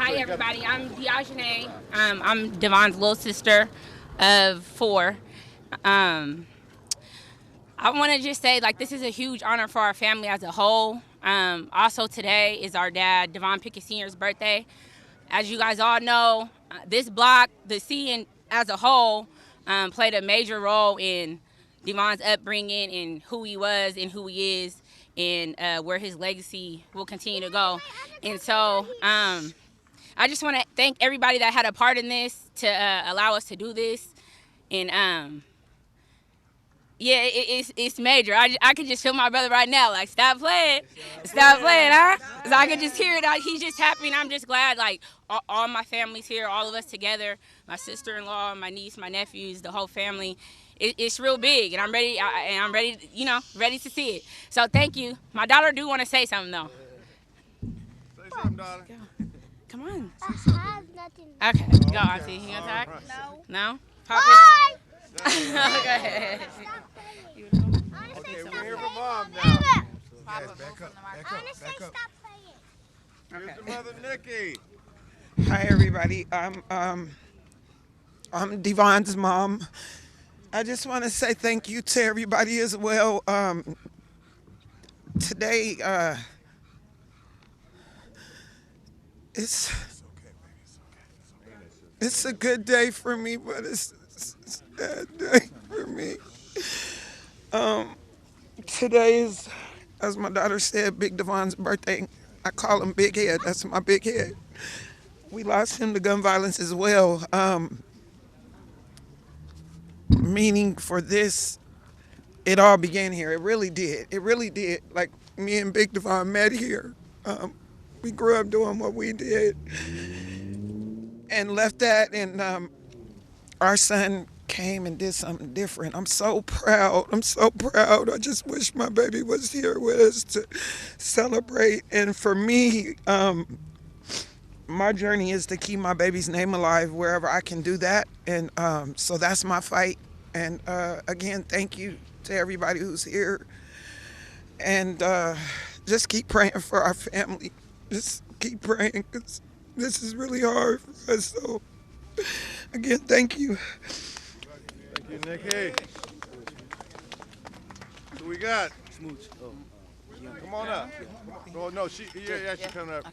Hi, everybody. I'm Diogene. I'm D'Vonne's little sister of 4. I want to just say, like, this is a huge honor for our family as a whole. Also, today is our dad, D'Vonne Pickett Jr.'s birthday. As you guys all know, this block, the city as a whole, played a major role in D'Vonne's upbringing and who he was and who he is and where his legacy will continue to go. And so I just want to thank everybody that had a part in this to allow us to do this. And yeah, it's major. I could just feel my brother right now, like, stop playing, huh? So I could just hear it. He's just happy, and I'm just glad, like, all my family's here, all of us together, my sister-in-law, my niece, my nephews, the whole family. It's real big, and I'm ready. I'm ready, ready to see it. So thank you. My daughter do want to say something though. Say something, daughter. Come on. I have nothing. Okay, go, Auntie. You gonna talk? No. Papa? Bye. Okay. Okay, we're here for Mom now. I want to say stop playing. Here's the mother, Nikki. Hi, everybody. I'm D'Vonne's mom. I just want to say thank you to everybody as well. Today, it's a good day for me, but it's a sad day for me. Today is, as my daughter said, Big D'Vonne's birthday. I call him Big Head. That's my big head. We lost him to gun violence as well. Meaning for this, it all began here. It really did. It really did. Like, me and Big D'Vonne met here. We grew up doing what we did and left that, and our son came and did something different. I'm so proud. I'm so proud. I just wish my baby was here with us to celebrate. And for me, my journey is to keep my baby's name alive wherever I can do that. And so that's my fight. And again, thank you to everybody who's here. And just keep praying for our family. Just keep praying, because this is really hard for us. So again, thank you. Thank you, Nikki. Who we got? Smooch. Come on up. Oh, no, she's coming up.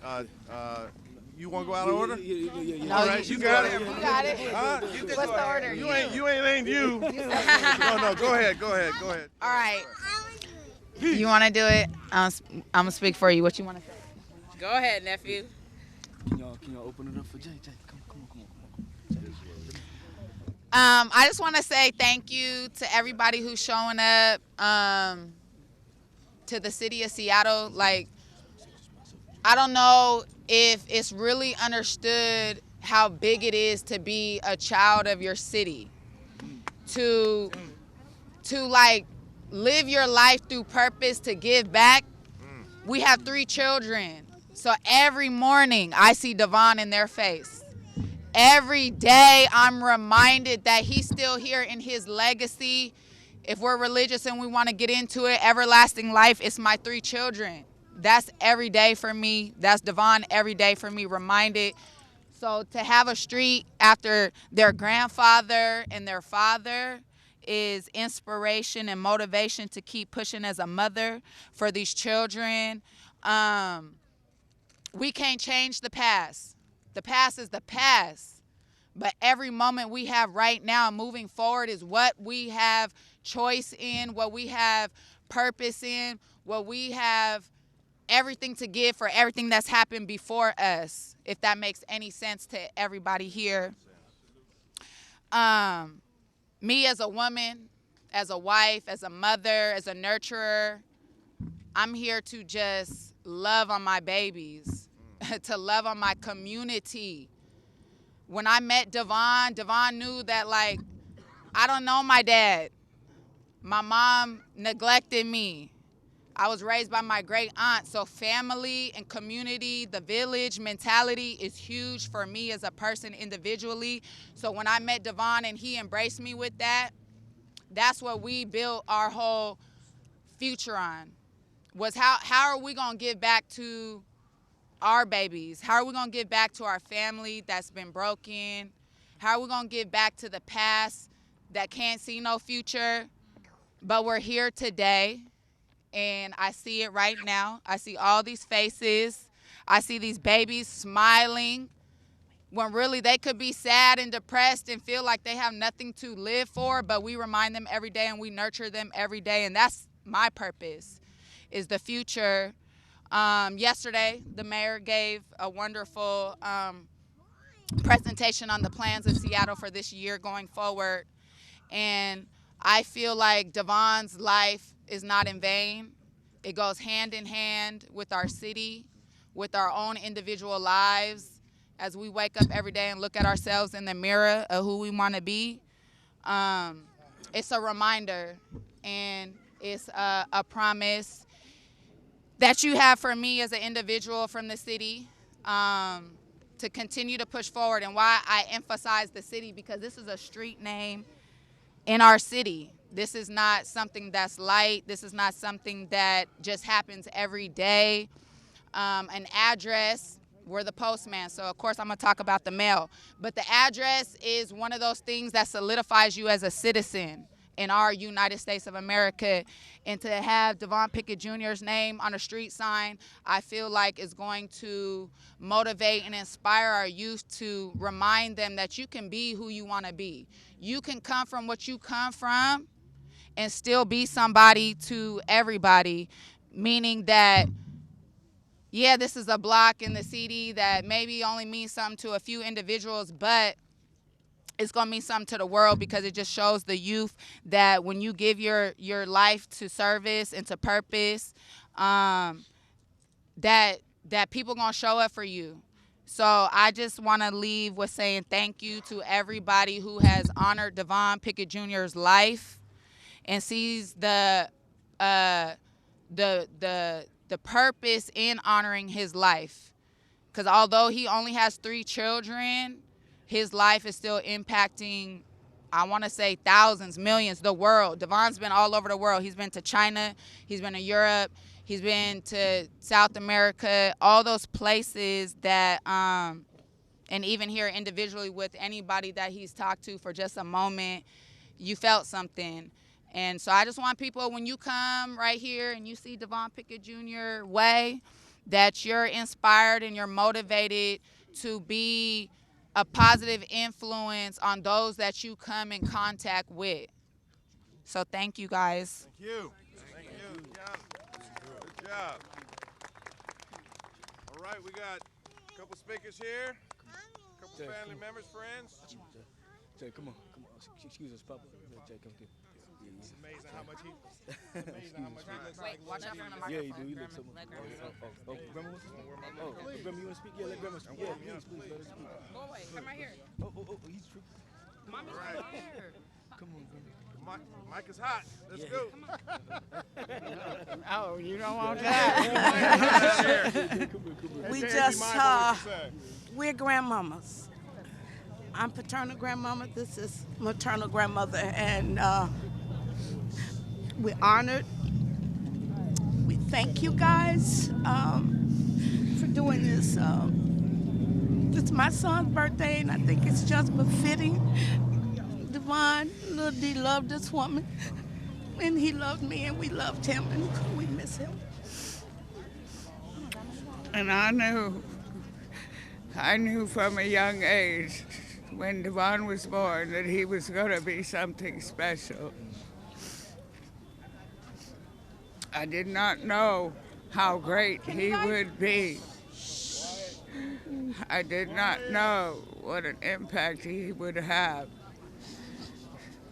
You want to go out of order? Yeah. All right, you got it. You got it. Huh? What's the order? You ain't you. No, go ahead. All right. You want to do it? I'm going to speak for you. What you want to say? Go ahead, nephew. Can y'all open it up for Jay? Come on. I just want to say thank you to everybody who's showing up to the city of Seattle. Like, I don't know if it's really understood how big it is to be a child of your city, to like live your life through purpose, to give back. We have 3 children, so every morning I see D'Vonne in their face. Every day I'm reminded that he's still here in his legacy. If we're religious and we want to get into it, everlasting life, it's my 3 children. That's every day for me. That's D'Vonne every day for me, reminded. So to have a street after their grandfather and their father is inspiration and motivation to keep pushing as a mother for these children. We can't change the past. The past is the past. But every moment we have right now moving forward is what we have choice in, what we have purpose in, what we have everything to give for everything that's happened before us, if that makes any sense to everybody here. Me as a woman, as a wife, as a mother, as a nurturer, I'm here to just love on my babies, to love on my community. When I met D'Vonne knew that, like, I don't know my dad. My mom neglected me. I was raised by my great aunt, so family and community, the village mentality is huge for me as a person individually. So when I met D'Vonne and he embraced me with that, that's what we built our whole future on, was how are we gonna give back to our babies? How are we going to give back to our family that's been broken? How are we going to give back to the past that can't see no future? But we're here today, and I see it right now. I see all these faces. I see these babies smiling when really they could be sad and depressed and feel like they have nothing to live for, but we remind them every day and we nurture them every day, and that's my purpose, is the future. Yesterday, the mayor gave a wonderful presentation on the plans of Seattle for this year going forward, and I feel like D'Vonne's life is not in vain. It goes hand in hand with our city, with our own individual lives. As we wake up every day and look at ourselves in the mirror of who we want to be, it's a reminder, and it's a promise that you have for me as an individual from the city, to continue to push forward. And why I emphasize the city, because this is a street name in our city. This is not something that's light. This is not something that just happens every day. An address, we're the Postman, so of course I'm gonna talk about the mail. But the address is one of those things that solidifies you as a citizen in our United States of America. And to have D'Vonne Pickett Jr.'s name on a street sign, I feel like is going to motivate and inspire our youth, to remind them that you can be who you wanna be. You can come from what you come from and still be somebody to everybody, meaning that, yeah, this is a block in the city that maybe only means something to a few individuals, but it's gonna mean something to the world, because it just shows the youth that when you give your life to service and to purpose, that people gonna show up for you. So I just wanna leave with saying thank you to everybody who has honored D'Vonne Pickett Jr.'s life and sees the purpose in honoring his life. Because although he only has 3 children, his life is still impacting, I want to say thousands, millions, the world. D'Vonne's been all over the world. He's been to China, he's been to Europe, he's been to South America, all those places that, and even here individually with anybody that he's talked to for just a moment, you felt something. And so I just want people, when you come right here and you see D'Vonne Pickett Jr. way, that you're inspired and you're motivated to be a positive influence on those that you come in contact with. So thank you, guys. Thank you. Thank you. Good job. All right, we got a couple speakers here, a couple family members, friends. Jay, come on. Excuse us, Papa. Jay, come here. It's amazing how much he looks like. Watch out for the microphone. Yeah, you do. You look so much. Grandma wants to speak? Grandma, you want to speak? Yeah, let Grandma speak. Yeah, please, let her speak. Boy, come right here. He's true. Mommy's right here. Come on, Grandma. Mike is hot. Let's go. Oh, you don't want that? We just, we're grandmamas. I'm paternal grandmama. This is maternal grandmother, and we're honored. We thank you guys for doing this. It's my son's birthday, and I think it's just befitting. D'Vonne, little D loved this woman, and he loved me, and we loved him, and we miss him. And I knew from a young age, when D'Vonne was born, that he was going to be something special. I did not know how great he would be. I did not know what an impact he would have.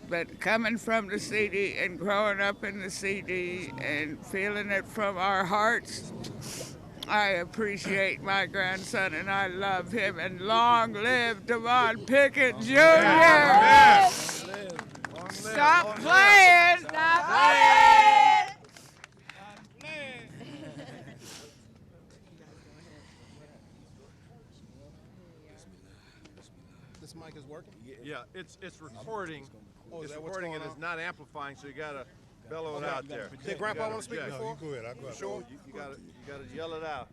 But coming from the city and growing up in the city and feeling it from our hearts, I appreciate my grandson and I love him, and long live D'Vonne Pickett Jr. Yeah. Stop playing! Stop playing! This mic is working? Yeah, it's recording. It's recording and it's not amplifying, so you gotta bellow it out there. Did Grandpa want to speak before? No, you go ahead. I'll go ahead. Sure. You gotta yell it out.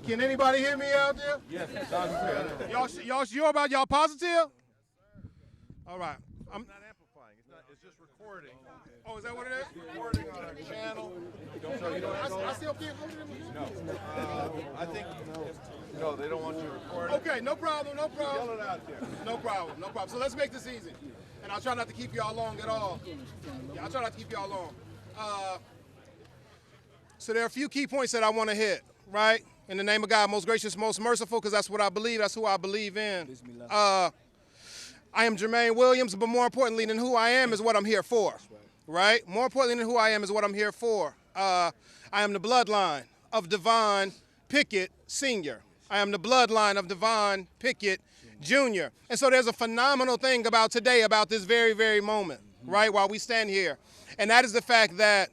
Can anybody hear me out there? Yes. Y'all sure about y'all positive? All right. I'm not amplifying. It's just recording. Oh, is that what it is? Recording on our channel. I still can't hold it in my hand? No. I think, no, they don't want you to record. Okay, no problem. Yell it out there. No problem. So let's make this easy. And I'll try not to keep y'all long at all. Yeah, I'll try not to keep y'all long. So there are a few key points that I want to hit, right? In the name of God, most gracious, most merciful, because that's what I believe. That's who I believe in. I am Jermaine Williams, but more importantly than who I am is what I'm here for, right? More importantly than who I am is what I'm here for. I am the bloodline of D'Vonne Pickett Sr. I am the bloodline of D'Vonne Pickett Jr. And so there's a phenomenal thing about today, about this very, very moment, right, while we stand here. And that is the fact that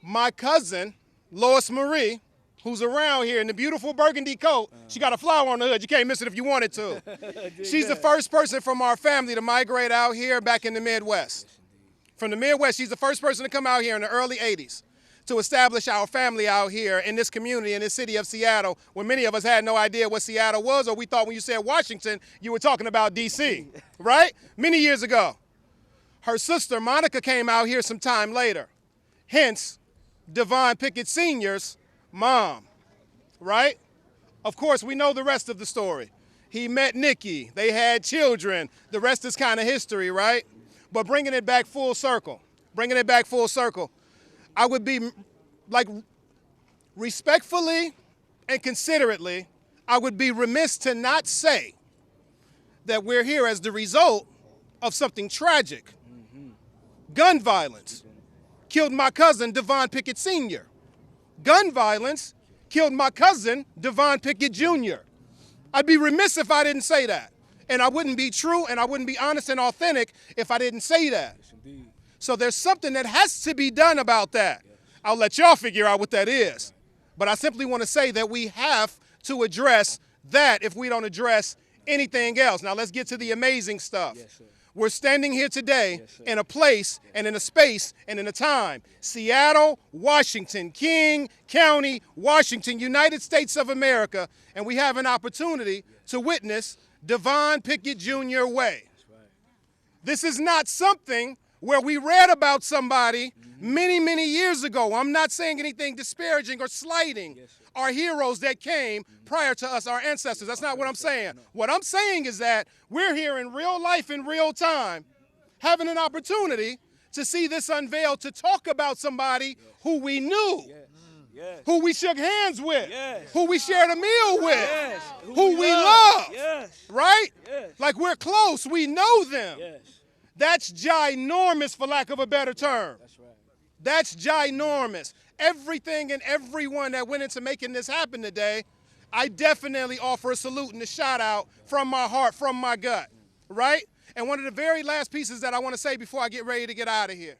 my cousin, Lois Marie, who's around here in the beautiful burgundy coat, she got a flower on the hood. You can't miss it if you wanted to. She's the first person from our family to migrate out here back in the Midwest. From the Midwest, she's the first person to come out here in the early 80s to establish our family out here in this community, in this city of Seattle, where many of us had no idea what Seattle was, or we thought when you said Washington, you were talking about D.C., right? Many years ago. Her sister, Monica, came out here some time later. Hence, D'Vonne Pickett Sr.'s mom, right? Of course, we know the rest of the story. He met Nikki. They had children. The rest is kind of history, right? But bringing it back full circle, I would be, like, respectfully and considerately, I would be remiss to not say that we're here as the result of something tragic. Gun violence killed my cousin, D'Vonne Pickett Sr. Gun violence killed my cousin, D'Vonne Pickett Jr. I'd be remiss if I didn't say that. And I wouldn't be true and I wouldn't be honest and authentic if I didn't say that. So there's something that has to be done about that. I'll let y'all figure out what that is. But I simply want to say that we have to address that if we don't address anything else. Now let's get to the amazing stuff. We're standing here today in a place and in a space and in a time. Seattle, Washington, King County, Washington, United States of America. And we have an opportunity to witness D'Vonne Pickett Jr. way. This is not something where we read about somebody many, many years ago. I'm not saying anything disparaging or slighting our heroes that came prior to us, our ancestors. That's not what I'm saying. What I'm saying is that we're here in real life, in real time, having an opportunity to see this unveiled, to talk about somebody who we knew, who we shook hands with, who we shared a meal with, who we love, right? Like we're close, we know them. That's ginormous, for lack of a better term. That's ginormous. Everything and everyone that went into making this happen today, I definitely offer a salute and a shout out from my heart, from my gut, right? And one of the very last pieces that I want to say before I get ready to get out of here,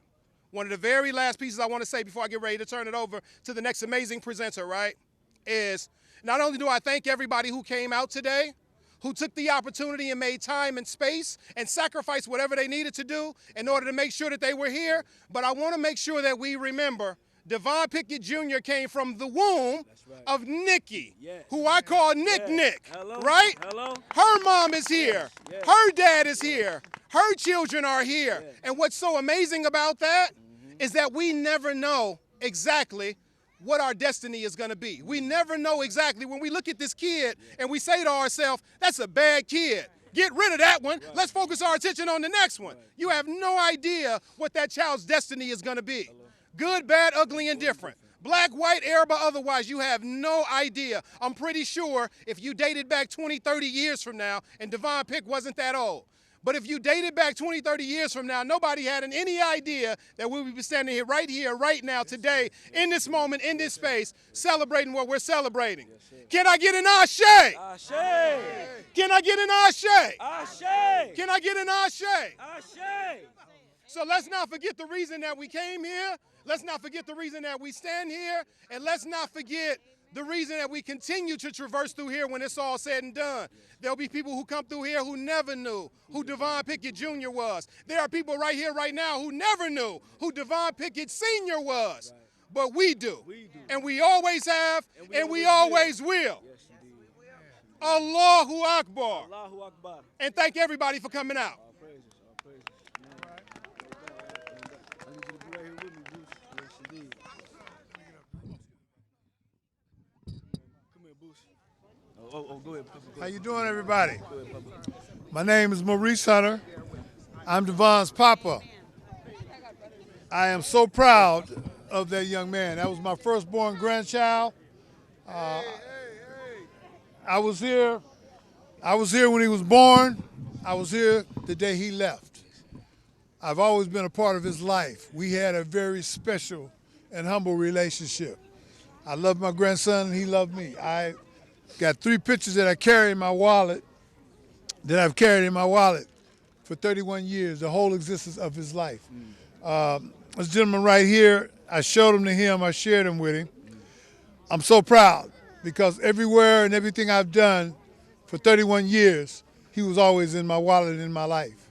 one of the very last pieces I want to say before I get ready to turn it over to the next amazing presenter, right, is not only do I thank everybody who came out today, who took the opportunity and made time and space and sacrificed whatever they needed to do in order to make sure that they were here, but I want to make sure that we remember D'Vonne Pickett Jr. came from the womb of Nikki, who I call Nick, right? Her mom is here. Her dad is here. Her children are here. And what's so amazing about that is that we never know exactly what our destiny is going to be. We never know exactly when we look at this kid and we say to ourselves, that's a bad kid. Get rid of that one. Let's focus our attention on the next one. You have no idea what that child's destiny is going to be. Good, bad, ugly, and different. Black, white, Arab, or otherwise, you have no idea. I'm pretty sure if you dated back 20, 30 years from now, and D'Vonne Pick wasn't that old, but if you dated back 20, 30 years from now, nobody had any idea that we would be standing here, right now, today, in this moment, in this space, celebrating what we're celebrating. Can I get an ashe? Ashe. Can I get an ashe? Ashe. Can I get an ashe? Ashe. So let's not forget the reason that we came here. Let's not forget the reason that we stand here. And let's not forget the reason that we continue to traverse through here when it's all said and done. There'll be people who come through here who never knew who D'Vonne Pickett Jr. was. There are people right here, right now, who never knew who D'Vonne Pickett Sr. was. but we do. And we always have, and we always will. Yes, indeed. Allahu Akbar. Allahu Akbar. And thank everybody for coming out. All praises, all praises. I need you to be right here with me, Bruce. Yes, indeed. Come here, Bruce. Oh, go ahead, Papa. How you doing, everybody? My name is Maurice Hunter. I'm D'Vonne's papa. I am so proud of that young man. That was my firstborn grandchild. I was here when he was born. I was here the day he left. I've always been a part of his life. We had a very special and humble relationship. I loved my grandson and he loved me. I got 3 pictures that I carry in my wallet, that I've carried in my wallet for 31 years, the whole existence of his life. This gentleman right here, I showed him to him, I shared him with him. I'm so proud because everywhere and everything I've done for 31 years, he was always in my wallet and in my life.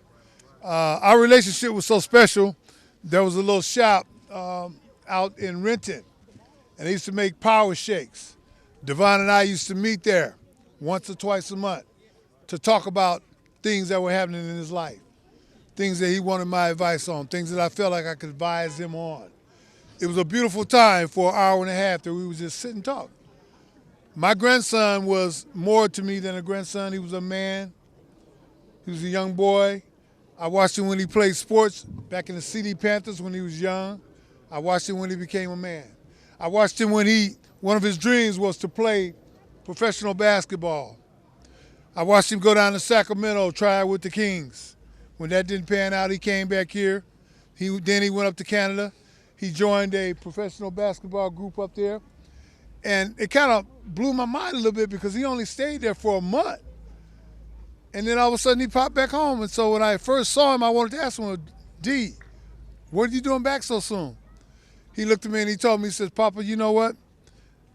Our relationship was so special, there was a little shop out in Renton, and they used to make power shakes. D'Vonne and I used to meet there once or twice a month to talk about things that were happening in his life, things that he wanted my advice on, things that I felt like I could advise him on. It was a beautiful time for an hour and a half that we would just sit and talk. My grandson was more to me than a grandson. He was a man. He was a young boy. I watched him when he played sports back in the CD Panthers when he was young. I watched him when he became a man. I watched him when one of his dreams was to play professional basketball. I watched him go down to Sacramento, try out with the Kings. When that didn't pan out, he came back here. Then he went up to Canada. He joined a professional basketball group up there. And it kind of blew my mind a little bit because he only stayed there for a month. And then all of a sudden he popped back home. And so when I first saw him, I wanted to ask him, D, what are you doing back so soon? He looked at me and he told me, he says, Papa, you know what?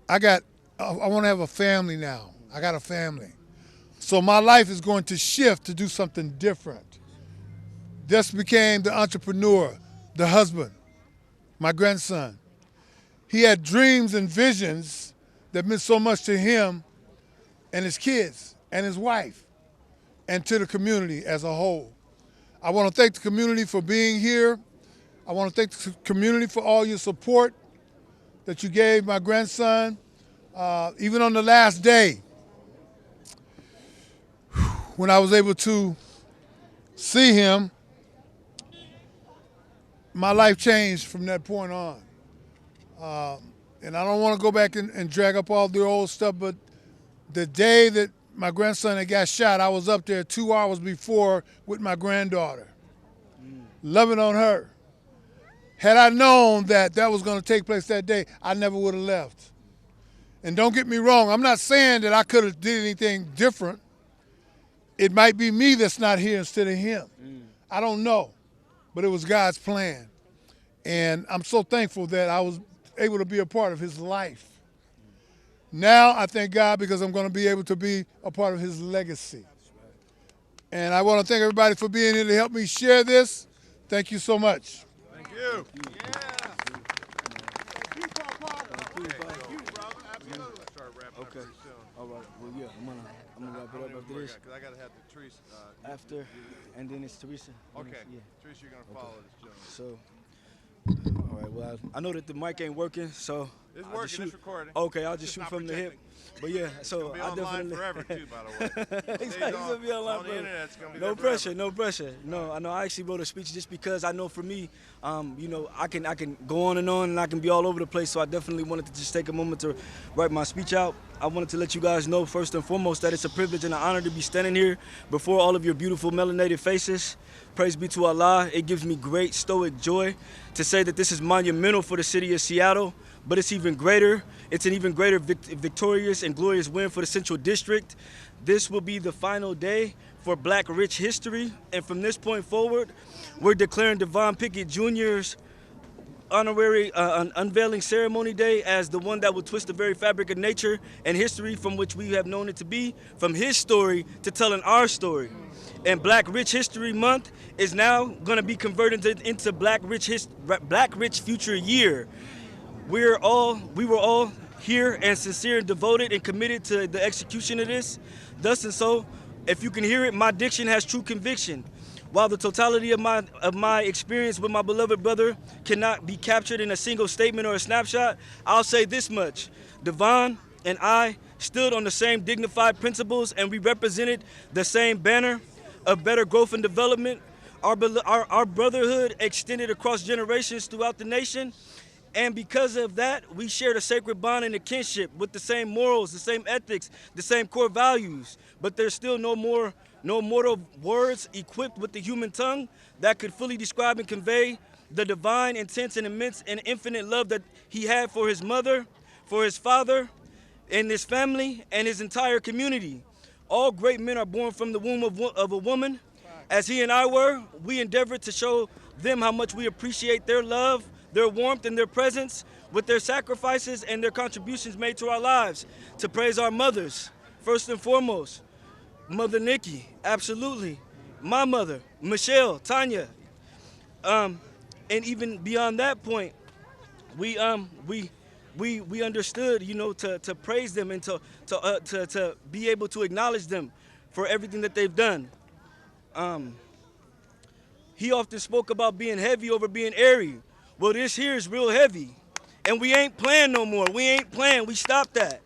I want to have a family now. I got a family. So my life is going to shift to do something different. Just became the entrepreneur, the husband, my grandson. He had dreams and visions that meant so much to him and his kids and his wife and to the community as a whole. I want to thank the community for being here. I want to thank the community for all your support that you gave my grandson. Even on the last day, when I was able to see him, my life changed from that point on. And I don't want to go back and drag up all the old stuff, but the day that my grandson had got shot, I was up there 2 hours before with my granddaughter, loving on her. Had I known that that was going to take place that day, I never would have left. And don't get me wrong, I'm not saying that I could have did anything different. It might be me that's not here instead of him. I don't know, but it was God's plan. And I'm so thankful that I was able to be a part of his life. Now I thank God because I'm going to be able to be a part of his legacy. And I want to thank everybody for being here to help me share this. Thank you so much. Thank you. Okay. All right. Well, yeah, I'm gonna wrap it up after this. Because I got to have the Teresa. After, and then it's Teresa. Okay. Yeah. Teresa, you're going to follow this gentleman. So, all right. Well, I know that the mic ain't working, so It's I'll working. just shoot. It's recording. Okay, I'll just It's shoot not from the hip. protecting. But yeah, so It's I going to be online definitely forever, too, by the way. He's gonna be online on the forever. internet. It's going to be No there forever. pressure, no pressure. No, I know. I actually wrote a speech just because I know for me, you know, I can go on and I can be all over the place. So I definitely wanted to just take a moment to write my speech out. I wanted to let you guys know first and foremost that it's a privilege and an honor to be standing here before all of your beautiful melanated faces. Praise be to Allah. It gives me great stoic joy to say that this is monumental for the city of Seattle, but it's even greater. It's an even greater victorious and glorious win for the Central District. This will be the final day for Black Rich history, and from this point forward, we're declaring D'Vonne Pickett Jr.'s honorary unveiling ceremony day as the one that will twist the very fabric of nature and history from which we have known it to be, from his story to telling our story. And Black Rich History Month is now going to be converted into Black Rich Future Year. we were all here and sincere and devoted and committed to the execution of this. Thus and so, if you can hear it, my diction has true conviction. While the totality of my experience with my beloved brother cannot be captured in a single statement or a snapshot, I'll say this much. D'Vonne and I stood on the same dignified principles, and we represented the same banner of better growth and development. Our brotherhood extended across generations throughout the nation, and because of that, we shared a sacred bond and a kinship with the same morals, the same ethics, the same core values. But there's still no mortal words equipped with the human tongue that could fully describe and convey the divine, intense, and immense and infinite love that he had for his mother, for his father, and his family, and his entire community. All great men are born from the womb of a woman. As he and I were, we endeavored to show them how much we appreciate their love, their warmth, and their presence with their sacrifices and their contributions made to our lives, to praise our mothers, first and foremost. Mother Nikki, absolutely. My mother, Michelle, Tanya. And even beyond that point, we understood, to praise them and to be able to acknowledge them for everything that they've done. He often spoke about being heavy over being airy. Well, this here is real heavy, and we ain't playing no more. We ain't playing. We stopped that.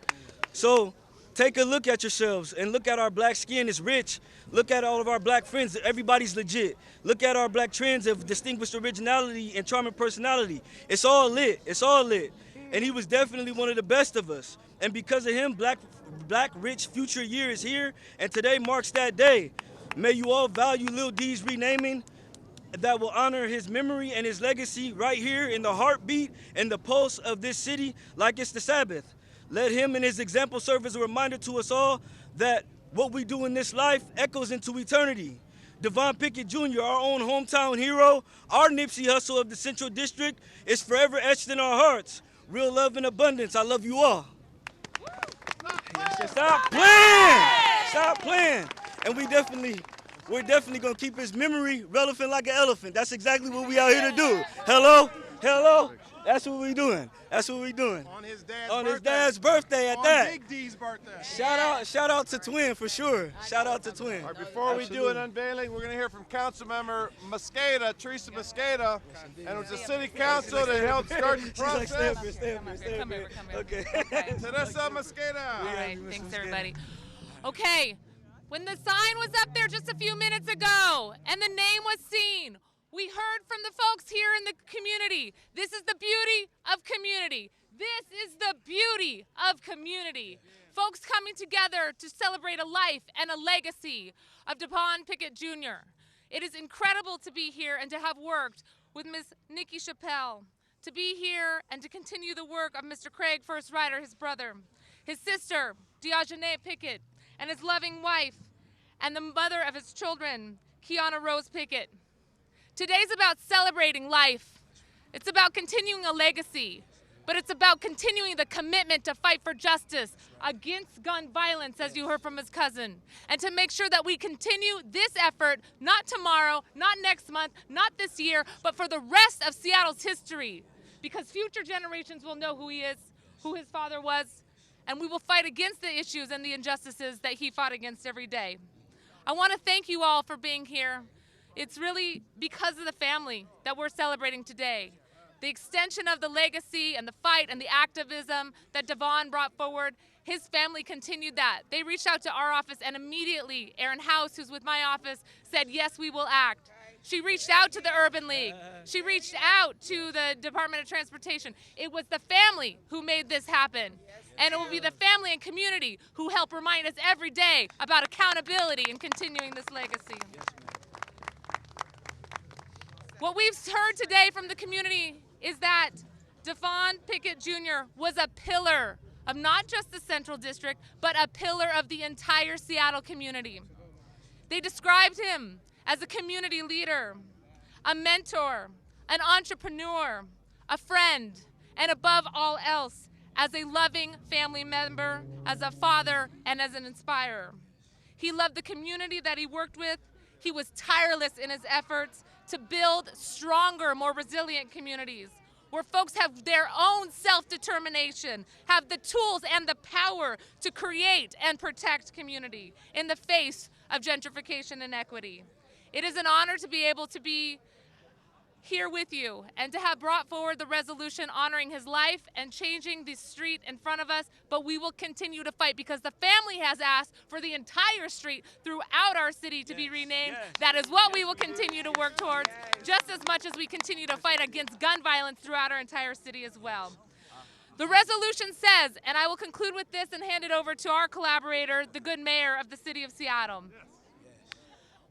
So take a look at yourselves and look at our black skin. It's rich. Look at all of our black friends. Everybody's legit. Look at our black trends of distinguished originality and charming personality. It's all lit. It's all lit. And he was definitely one of the best of us. And because of him, Black Rich Future Year is here, and today marks that day. May you all value Lil D's renaming that will honor his memory and his legacy right here in the heartbeat and the pulse of this city like it's the Sabbath. Let him and his example serve as a reminder to us all that what we do in this life echoes into eternity. D'Vonne Pickett Jr., our own hometown hero, our Nipsey Hussle of the Central District, is forever etched in our hearts. Real love and abundance. I love you all. Stop playing! Stop playing! And we're definitely gonna keep his memory relevant like an elephant. That's exactly what we out here to do. Hello? Hello? That's what we doing. That's what we doing. On his dad's birthday at that. Big D's birthday. Shout out to Twin for sure. Shout out to Twin. All right, before we do an unveiling, we're going to hear from Councilmember Mosqueda, Teresa Mosqueda, and it was the city council that helped start the process. Stay up here. Come here. Okay. Teresa Mosqueda. All right, thanks everybody. Okay, when the sign was up there just a few minutes ago and the name was seen, we heard from the folks here in the community. This is the beauty of community. This is the beauty of community. Folks coming together to celebrate a life and a legacy of D'Vonne Pickett Jr. It is incredible to be here and to have worked with Ms. Nikki Chappell, to be here and to continue the work of Mr. Craig First Rider, his brother, his sister, D'Vonne Pickett, and his loving wife, and the mother of his children, KeAnna Rose Pickett. Today's about celebrating life. It's about continuing a legacy, but it's about continuing the commitment to fight for justice against gun violence, as you heard from his cousin, and to make sure that we continue this effort, not tomorrow, not next month, not this year, but for the rest of Seattle's history, because future generations will know who he is, who his father was, and we will fight against the issues and the injustices that he fought against every day. I want to thank you all for being here. It's really because of the family that we're celebrating today. The extension of the legacy and the fight and the activism that D'Vonne brought forward, his family continued that. They reached out to our office, and immediately Erin House, who's with my office, said, yes, we will act. She reached out to the Urban League. She reached out to the Department of Transportation. It was the family who made this happen. And it will be the family and community who help remind us every day about accountability and continuing this legacy. What we've heard today from the community is that D'Vonne Pickett Jr. was a pillar of not just the Central District, but a pillar of the entire Seattle community. They described him as a community leader, a mentor, an entrepreneur, a friend, and above all else, as a loving family member, as a father, and as an inspirer. He loved the community that he worked with. He was tireless in his efforts to build stronger, more resilient communities, where folks have their own self-determination, have the tools and the power to create and protect community in the face of gentrification and inequity. It is an honor to be able to be here with you and to have brought forward the resolution honoring his life and changing the street in front of us, but we will continue to fight because the family has asked for the entire street throughout our city to be renamed. That is what we will continue to work towards, just as much as we continue to fight against gun violence throughout our entire city as well. The resolution says, and I will conclude with this and hand it over to our collaborator, the good mayor of the city of Seattle.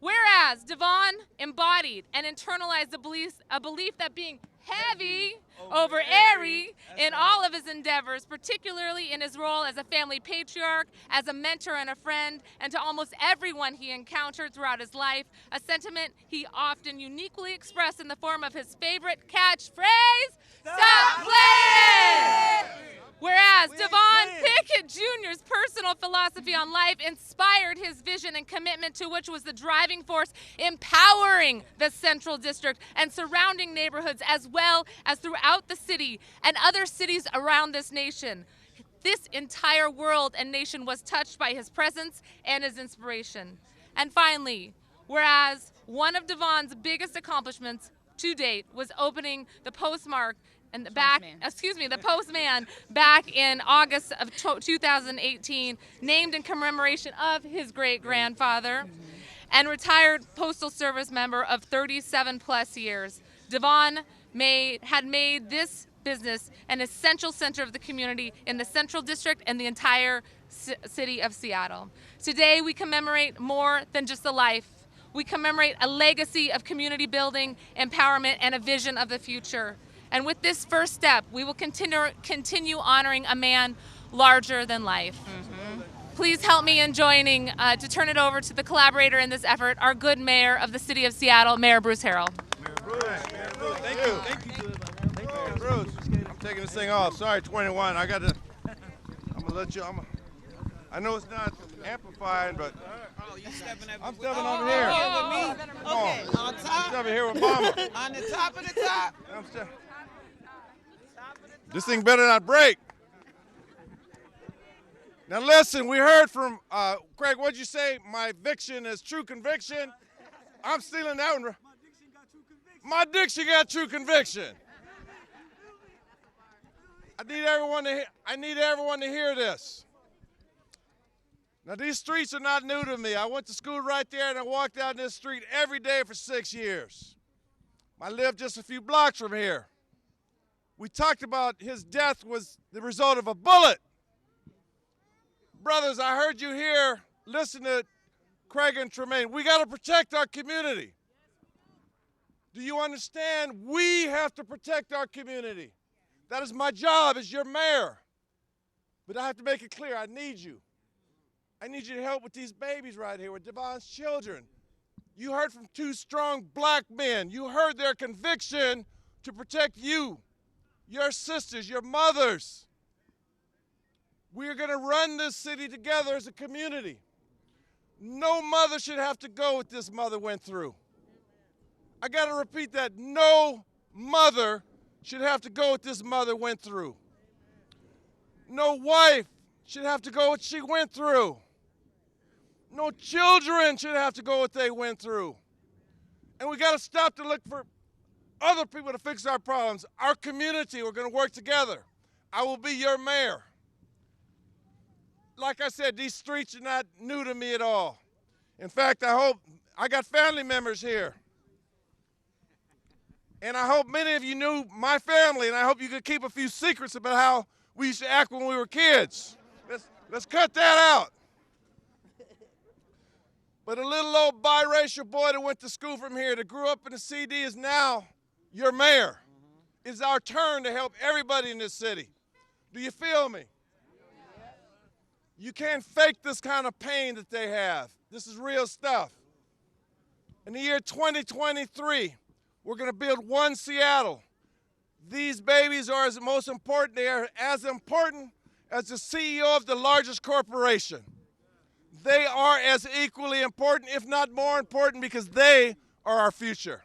Whereas D'Vonne embodied and internalized a belief that being heavy over airy in all of his endeavors, particularly in his role as a family patriarch, as a mentor and a friend, and to almost everyone he encountered throughout his life, a sentiment he often uniquely expressed in the form of his favorite catchphrase, "Stop playing!" Whereas D'Vonne Pickett Jr.'s personal philosophy on life inspired his vision and commitment to which was the driving force empowering the Central District and surrounding neighborhoods as well as throughout the city and other cities around this nation. This entire world and nation was touched by his presence and his inspiration. And finally, whereas one of D'Vonne's biggest accomplishments to date was opening the Postman back in August of 2018, named in commemoration of his great-grandfather, and retired Postal Service member of 37 plus years. D'Vonne had made this business an essential center of the community in the Central District and the entire city of Seattle. Today we commemorate more than just a life. We commemorate a legacy of community building, empowerment, and a vision of the future. And with this first step, we will continue honoring a man larger than life. Please help me in joining to turn it over to the collaborator in this effort, our good mayor of the city of Seattle, Mayor Bruce Harrell. Mayor Bruce, thank you. Mayor Bruce, I'm taking this thing off. Sorry, 21. I'm gonna let you. I know it's not amplifying, but I'm stepping over here. Okay, on top. I'm stepping here with Mama. On the top of the top. This thing better not break. Now listen, we heard from Craig. What'd you say? My eviction is true conviction. I'm stealing that one. My diction got true conviction. I need everyone to hear this. Now these streets are not new to me. I went to school right there and I walked down this street every day for 6 years. I lived just a few blocks from here. We talked about his death was the result of a bullet. Brothers, I heard you here. Listen to Craig and Tremaine. We got to protect our community. Do you understand? We have to protect our community. That is my job as your mayor. But I have to make it clear, I need you. I need you to help with these babies right here, with D'Vonne's children. You heard from two strong black men. You heard their conviction to protect you, your sisters, your mothers. We are going to run this city together as a community. No mother should have to go what this mother went through. I got to repeat that. No mother should have to go what this mother went through. No wife should have to go what she went through. No children should have to go what they went through. And we got to stop to look for other people to fix our problems. Our community, we're going to work together. I will be your mayor. Like I said, these streets are not new to me at all. In fact, I got family members here. And I hope many of you knew my family, and I hope you could keep a few secrets about how we used to act when we were kids. Let's cut that out. But a little old biracial boy that went to school from here, that grew up in the CD, is now your mayor. It's our turn to help everybody in this city. Do you feel me? You can't fake this kind of pain that they have. This is real stuff. In the year 2023, we're going to build one Seattle. These babies are as most important. They are as important as the CEO of the largest corporation. They are as equally important, if not more important, because they are our future.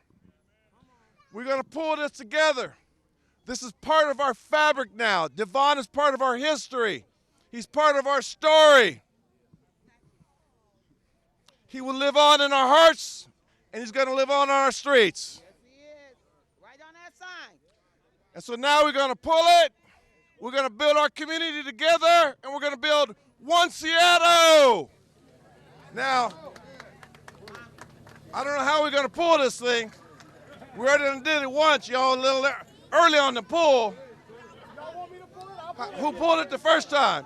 We're going to pull this together. This is part of our fabric now. D'Vonne is part of our history. He's part of our story. He will live on in our hearts, and he's going to live on our streets. Yes, he is. Right on that sign. And so now we're going to pull it. We're going to build our community together, and we're going to build one Seattle. Now, I don't know how we're going to pull this thing. We already did it once, y'all, a little early on the pull. Who pulled it the first time?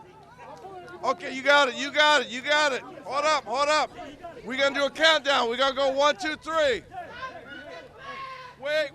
Okay, you got it, you got it, you got it. Hold up, hold up. We're going to do a countdown. We're going to go 1, 2, 3. Wait.